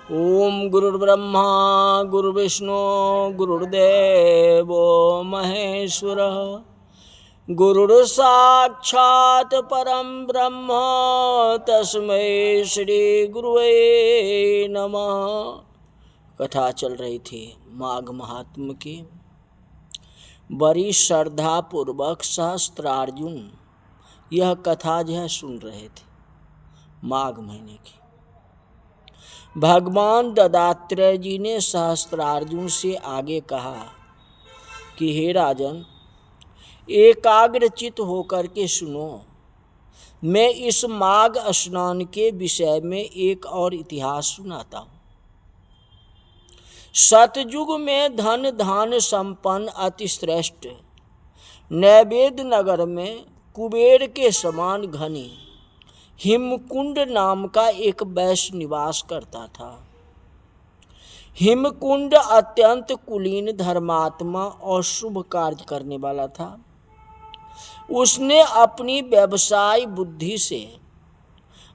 ओम गुरुर्ब्रह्मा गुरुर्विष्णु गुरुर्देवो महेश्वरः गुरुर्साक्षात् परम ब्रह्म तस्मै श्री गुरुवे नमः। कथा चल रही थी माघ महात्म्य की। बड़ी श्रद्धा पूर्वक सहस्त्रार्जुन यह कथा जो है सुन रहे थे माघ महीने की। भगवान दत्तात्रेय जी ने सहस्त्रार्जुन से आगे कहा कि हे राजन, एकाग्रचित होकर के सुनो। मैं इस माघ स्नान के विषय में एक और इतिहास सुनाता हूँ। सतयुग में धन धान संपन्न अति श्रेष्ठ नैवेद्य नगर में कुबेर के समान घनी हिमकुंड नाम का एक वैश्य निवास करता था। हिमकुंड अत्यंत कुलीन, धर्मात्मा और शुभ कार्य करने वाला था। उसने अपनी व्यवसाय बुद्धि से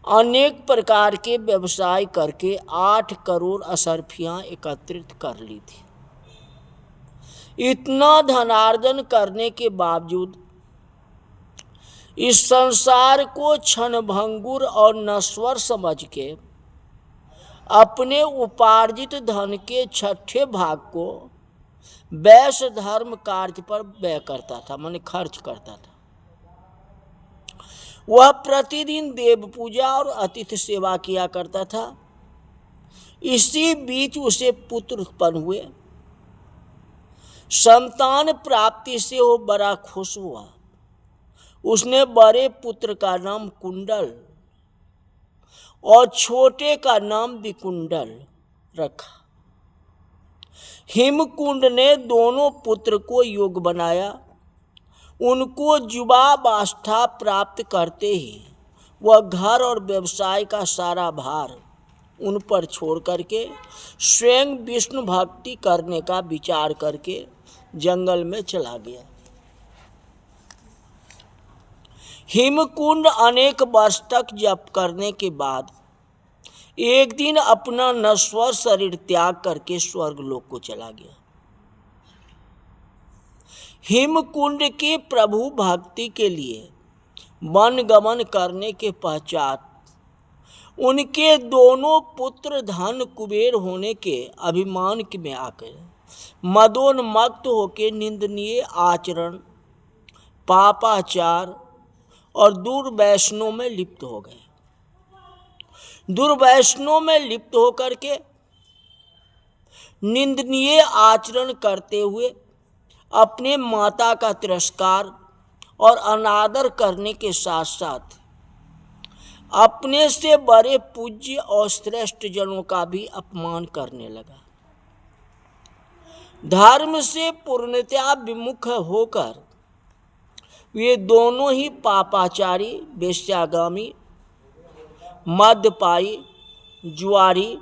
अनेक प्रकार के व्यवसाय करके 8 करोड़ असरफियां एकत्रित कर ली थी। इतना धनार्जन करने के बावजूद इस संसार को क्षणभंगुर और नश्वर समझ के अपने उपार्जित धन के 6ठे भाग को वैश्य धर्म कार्य पर व्यय करता था, माने खर्च करता था। वह प्रतिदिन देव पूजा और अतिथि सेवा किया करता था। इसी बीच उसे पुत्र उत्पन्न हुए। संतान प्राप्ति से वो बड़ा खुश हुआ। उसने बड़े पुत्र का नाम कुंडल और छोटे का नाम विकुंडल रखा। हिमकुंड ने दोनों पुत्र को योग बनाया। उनको युवावस्था प्राप्त करते ही वह घर और व्यवसाय का सारा भार उन पर छोड़ करके स्वयं विष्णु भक्ति करने का विचार करके जंगल में चला गया। हिमकुंड अनेक वर्ष तक जप करने के बाद एक दिन अपना नश्वर शरीर त्याग करके स्वर्गलोक को चला गया। हिमकुंड के प्रभु भक्ति के लिए वन गमन करने के पश्चात उनके दोनों पुत्र धन कुबेर होने के अभिमान में आकर मदोन्मत्त होकर निंदनीय आचरण, पापाचार और दुर्वैष्णव में लिप्त हो गए। दुर्वैष्णव में लिप्त होकर के निंदनीय आचरण करते हुए अपने माता का तिरस्कार और अनादर करने के साथ साथ अपने से बड़े पूज्य और श्रेष्ठ जनों का भी अपमान करने लगा। धर्म से पूर्णतया विमुख होकर वे दोनों ही पापाचारी, वेश्यागामी, मद्यपायी, जुआरी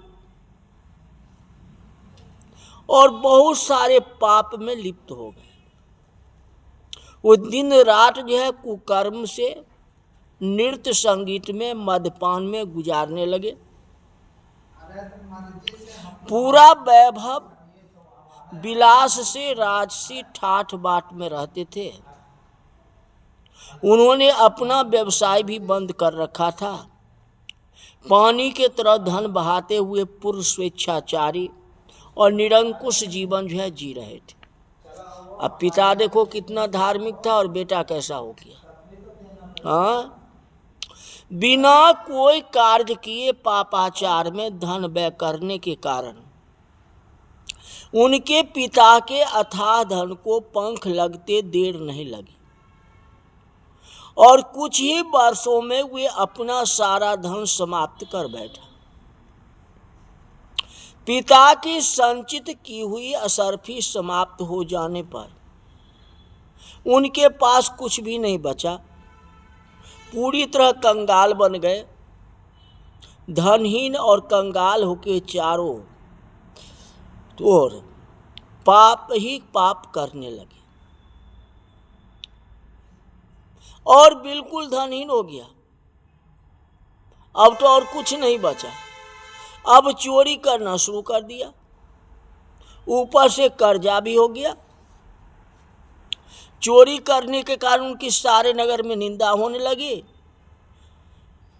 और बहुत सारे पाप में लिप्त हो गए। वो दिन रात जो है कुकर्म से नृत्य संगीत में, मदपान में गुजारने लगे। पूरा वैभव विलास से राजसी ठाठ बाट में रहते थे। उन्होंने अपना व्यवसाय भी बंद कर रखा था। पानी के तरह धन बहाते हुए पूर्ण स्वेच्छाचारी और निरंकुश जीवन जो है जी रहे थे। अब पिता देखो कितना धार्मिक था और बेटा कैसा हो गया। हाँ, बिना कोई कार्य किए पापाचार में धन व्यय करने के कारण उनके पिता के अथाह धन को पंख लगते देर नहीं लगी और कुछ ही वर्षों में वे अपना सारा धन समाप्त कर बैठा। पिता की संचित की हुई असरफी समाप्त हो जाने पर उनके पास कुछ भी नहीं बचा। पूरी तरह कंगाल बन गए। धनहीन और कंगाल होके चारों ओर पाप ही पाप करने लगे और बिल्कुल धनहीन हो गया। अब तो और कुछ नहीं बचा। अब चोरी करना शुरू कर दिया, ऊपर से कर्जा भी हो गया। चोरी करने के कारण उनकी सारे नगर में निंदा होने लगी,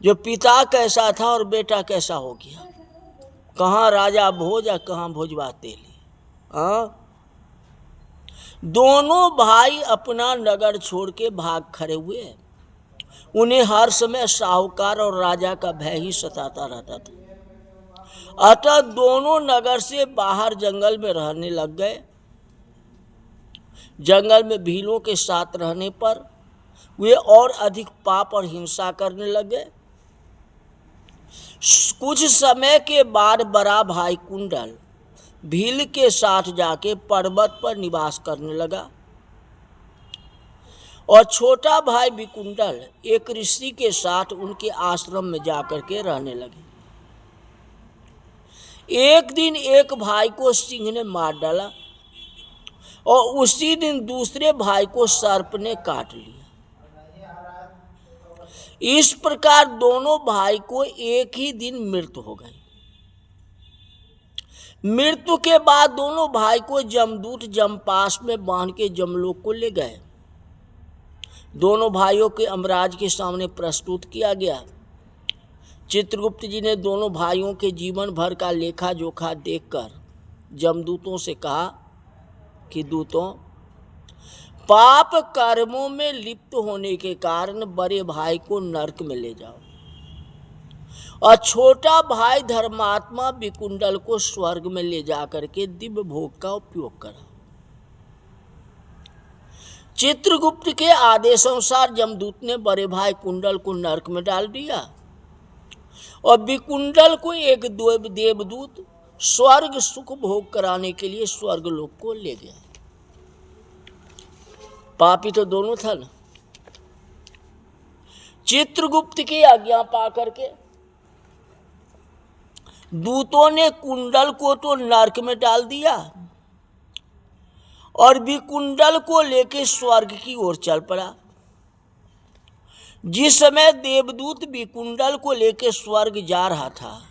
जो पिता कैसा था और बेटा कैसा हो गया, कहाँ राजा भोज और कहाँ भोजवा तेली। हाँ, दोनों भाई अपना नगर छोड़ के भाग खड़े हुए। उन्हें हर समय साहूकार और राजा का भय ही सताता रहता था। अतः दोनों नगर से बाहर जंगल में रहने लग गए। जंगल में भीलों के साथ रहने पर वे और अधिक पाप और हिंसा करने लगे। कुछ समय के बाद बड़ा भाई कुंडल भील के साथ जाके पर्वत पर निवास करने लगा और छोटा भाई विकुंडल एक ऋषि के साथ उनके आश्रम में जाकर के रहने लगे। एक दिन एक भाई को सिंह ने मार डाला और उसी दिन दूसरे भाई को सर्प ने काट लिया। इस प्रकार दोनों भाई को एक ही दिन मृत्यु हो गई। मृत्यु के बाद दोनों भाई को जमदूत जमपास में बांध के जमलोक को ले गए। दोनों भाइयों के यमराज के सामने प्रस्तुत किया गया। चित्रगुप्त जी ने दोनों भाइयों के जीवन भर का लेखा जोखा देखकर जमदूतों से कहा कि दूतों, पाप कर्मों में लिप्त होने के कारण बड़े भाई को नरक में ले जाओ और छोटा भाई धर्मात्मा विकुंडल को स्वर्ग में ले जाकर के दिव्य भोग का उपयोग करा। चित्रगुप्त के आदेशानुसार जमदूत ने बड़े भाई कुंडल को नरक में डाल दिया और विकुंडल को एक देवदूत स्वर्ग सुख भोग कराने के लिए स्वर्ग लोक को ले गया। पापी तो दोनों था ना। चित्रगुप्त की आज्ञा पा करके दूतों ने कुंडल को तो नरक में डाल दिया और विकुंडल को लेकर स्वर्ग की ओर चल पड़ा। जिस समय देवदूत विकुंडल को लेकर स्वर्ग जा रहा था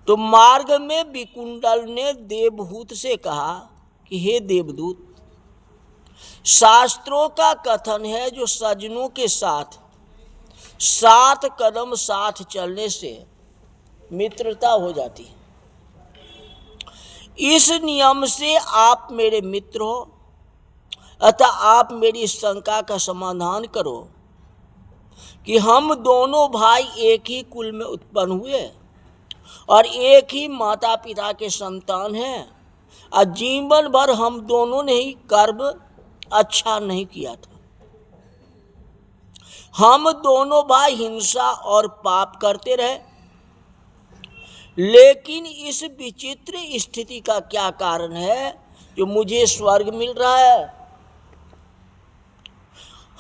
तो मार्ग में विकुंडल ने देवहूत से कहा कि हे देवदूत, शास्त्रों का कथन है जो सज्जनों के साथ 7 कदम साथ चलने से मित्रता हो जाती है। इस नियम से आप मेरे मित्र हो, अतः आप मेरी शंका का समाधान करो कि हम दोनों भाई एक ही कुल में उत्पन्न हुए और एक ही माता पिता के संतान हैं और जीवन भर हम दोनों ने ही कर्म अच्छा नहीं किया था। हम दोनों भाई हिंसा और पाप करते रहे, लेकिन इस विचित्र स्थिति का क्या कारण है जो मुझे स्वर्ग मिल रहा है?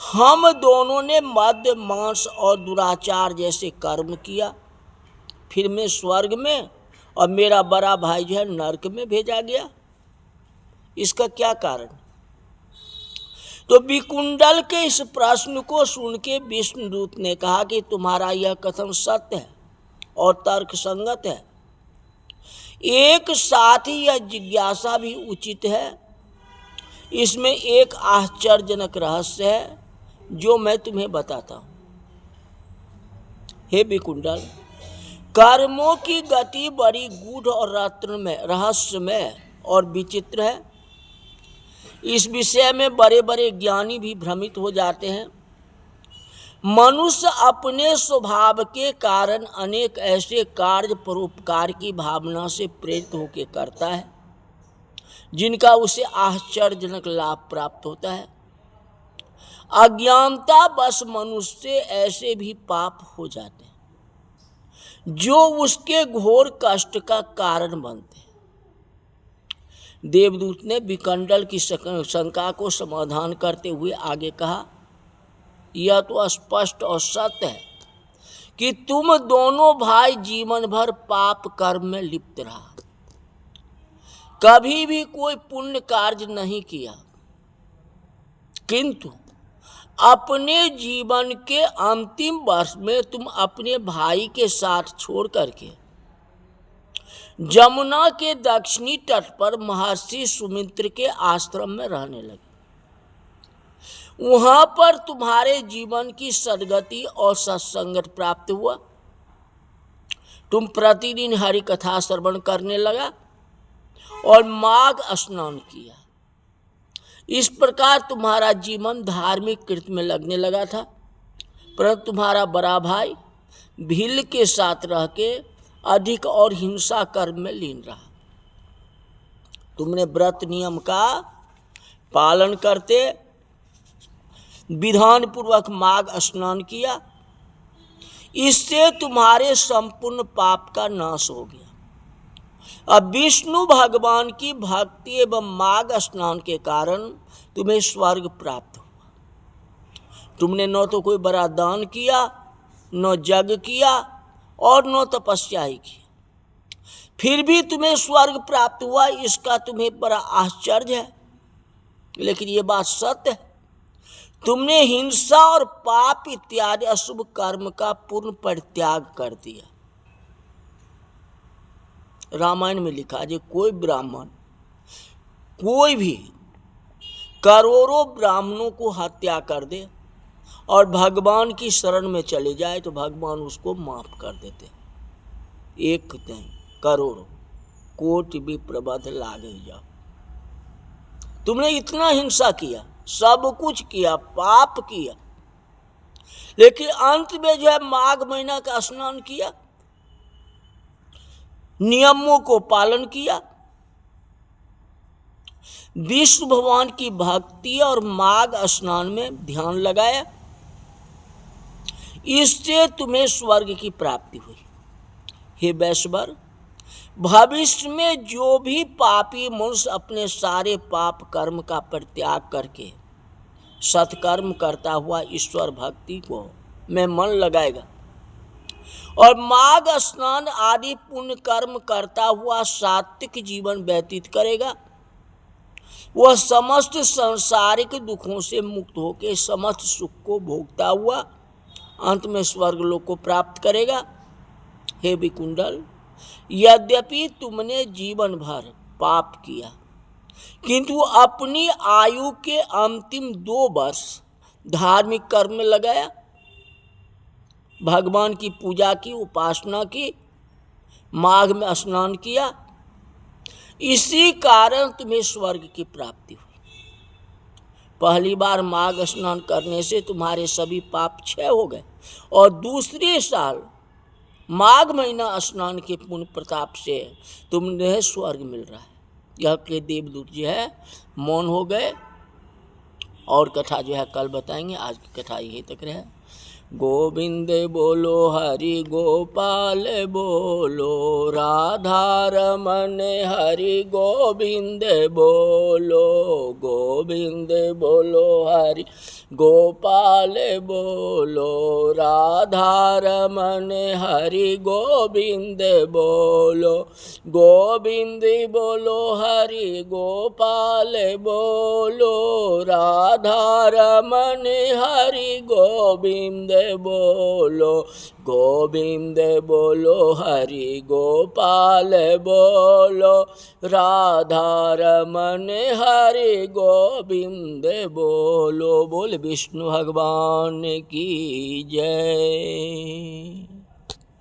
हम दोनों ने मद्य मांस और दुराचार जैसे कर्म किया, फिर मैं स्वर्ग में और मेरा बड़ा भाई जो है नरक में भेजा गया। इसका क्या कारण? तो विकुंडल के इस प्रश्न को सुन के विष्णुदूत ने कहा कि तुम्हारा यह कथन सत्य है और तर्क संगत है। एक साथ ही यह जिज्ञासा भी उचित है। इसमें एक आश्चर्यजनक रहस्य है जो मैं तुम्हें बताता हूं। हे विकुंडल, कर्मों की गति बड़ी गूढ़ और रहस्यमय और विचित्र है। इस विषय में बड़े बड़े ज्ञानी भी भ्रमित हो जाते हैं। मनुष्य अपने स्वभाव के कारण अनेक ऐसे कार्य परोपकार की भावना से प्रेरित होकर करता है जिनका उसे आश्चर्यजनक लाभ प्राप्त होता है। अज्ञानता बस मनुष्य से ऐसे भी पाप हो जाते हैं जो उसके घोर कष्ट का कारण बनते हैं। देवदूत ने विकुंडल की शंका को समाधान करते हुए आगे कहा, यह तो स्पष्ट और सत्य है कि तुम दोनों भाई जीवन भर पाप कर्म में लिप्त रहा, कभी भी कोई पुण्य कार्य नहीं किया, किंतु अपने जीवन के अंतिम वर्ष में तुम अपने भाई के साथ छोड़ करके जमुना के दक्षिणी तट पर महर्षि सुमित्र के आश्रम में रहने लगे। वहां पर तुम्हारे जीवन की सद्गति और सत्संग प्राप्त हुआ। तुम प्रतिदिन हरि कथा श्रवण करने लगा और माघ स्नान किया। इस प्रकार तुम्हारा जीवन धार्मिक कृत्य में लगने लगा था। परंतु तुम्हारा बड़ा भाई भील के साथ रह के अधिक और हिंसा कर्म में लीन रहा। तुमने व्रत नियम का पालन करते विधान पूर्वक माघ स्नान किया। इससे तुम्हारे संपूर्ण पाप का नाश हो गया। अब विष्णु भगवान की भक्ति एवं माघ स्नान के कारण तुम्हें स्वर्ग प्राप्त हुआ। तुमने न तो कोई बड़ा दान किया, न यज्ञ किया और न तपस्या ही की, फिर भी तुम्हें स्वर्ग प्राप्त हुआ। इसका तुम्हें बड़ा आश्चर्य है, लेकिन ये बात सत्य है। तुमने हिंसा और पाप इत्यादि अशुभ कर्म का पूर्ण परित्याग कर दिया। रामायण में लिखा है, कोई ब्राह्मण कोई भी करोड़ों ब्राह्मणों को हत्या कर दे और भगवान की शरण में चले जाए तो भगवान उसको माफ कर देते। एक नहीं, करोड़ों कोटि भी प्रबंध लागे जाओ। तुमने इतना हिंसा किया, सब कुछ किया, पाप किया, लेकिन अंत में जो है माघ महीना का स्नान किया, नियमों को पालन किया, विष्णु भगवान की भक्ति और माघ स्नान में ध्यान लगाया। इससे तुम्हें स्वर्ग की प्राप्ति हुई। हे वैश्वर, भविष्य में जो भी पापी मनुष्य अपने सारे पाप कर्म का परित्याग करके सत्कर्म करता हुआ ईश्वर भक्ति को में मन लगाएगा और माघ स्नान आदि पुण्य कर्म करता हुआ सात्विक जीवन व्यतीत करेगा, वह समस्त सांसारिक दुखों से मुक्त होकर समस्त सुख को भोगता हुआ अंत में स्वर्ग लोक को प्राप्त करेगा। हे विकुंडल, यद्यपि तुमने जीवन भर पाप किया, किंतु अपनी आयु के अंतिम 2 वर्ष धार्मिक कर्म में लगाया, भगवान की पूजा की, उपासना की, माघ में स्नान किया। इसी कारण तुम्हें स्वर्ग की प्राप्ति हुई। पहली बार माघ स्नान करने से तुम्हारे सभी पाप क्षय हो गए और दूसरे साल माघ महीना स्नान के पुण्य प्रताप से तुम्हें स्वर्ग मिल रहा है। यह के देवदूत जो है मौन हो गए और कथा जो है कल बताएंगे। आज की कथा यहीं तक रहे। गोविंद बोलो हरि गोपाल बोलो, राधा रमन हरि गोविंद बोलो। गोविंद बोलो हरि गोपाल बोलो, राधा रमन हरि गोविंद बोलो। गोविंद बोलो हरि गोपाल बोलो, राधा रमन हरि गोविंद बोलो। गोविंद बोलो हरि गोपाल बोलो, राधा रमन हरि गोविंद बोलो। बोल विष्णु भगवान की जय।